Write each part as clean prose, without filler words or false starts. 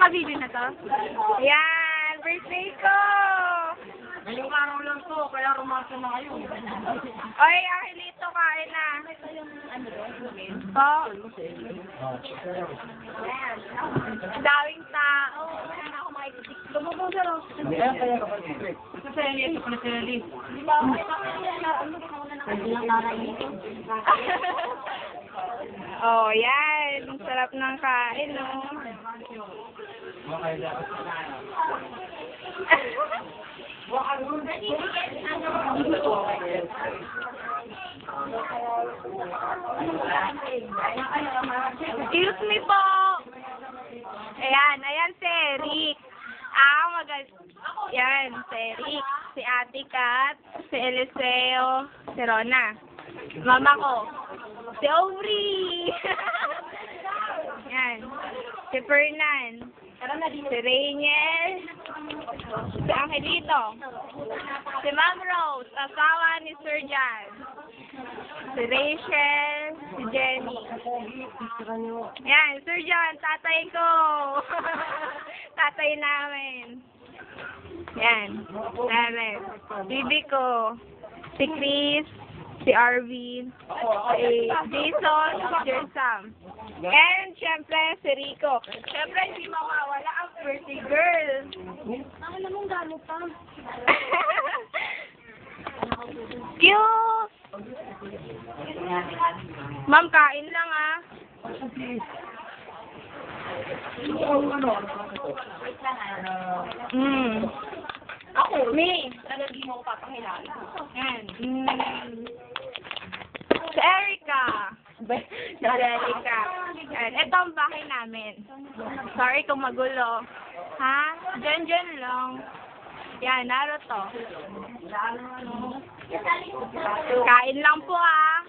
Naka-video na to? Ayan! Birthday ko! Ngayong araw lang to, kaya rumasa na kayo. Oy, Angelito, kain na. Oh. Daming tao. Tumubong siya ro. Ito sa Eli, ito pala sa Eli. Oh, yan. Ang sarap ng kain, no? Excuse me po. Ayan si Eric. Yan, si Eric, si Ate Kat, si Eliseo, si Rona. Mama ko, si Aubrey. Yan, si Fernan, si Rainiel, si Angelito, si Ma'am Rose, asawa ni Sir Jan, si Rachel, si Jenny. Yan, Sir Jan, tatay ko. Tatay namin. Yan, namin. Bibi ko, si Chris, si Arvin, si Jason, si Sam. And, syempre, si Rico. Syempre, hindi mawawala ang birthday girl. Alam mong gamit pa. Cute! Ma'am, kain lang ah. Ako, me. Talagang mo papakilala. Yan. Si Erica. Si Erica. Yan. Ito ang bahay namin. Sorry kung magulo. Ha? Diyan lang. Yan, Naruto. Kain lang po ah.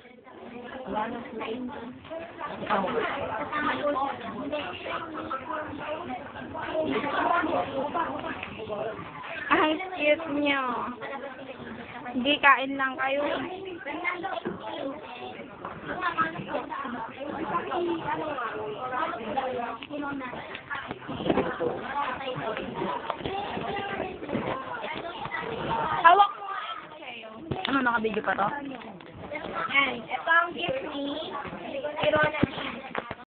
Ang cute nyo. Hindi, kain lang kayo. Hawak mo nga kayo. Ano, naka-video pa to? Yan, ito ang gift ni Rona.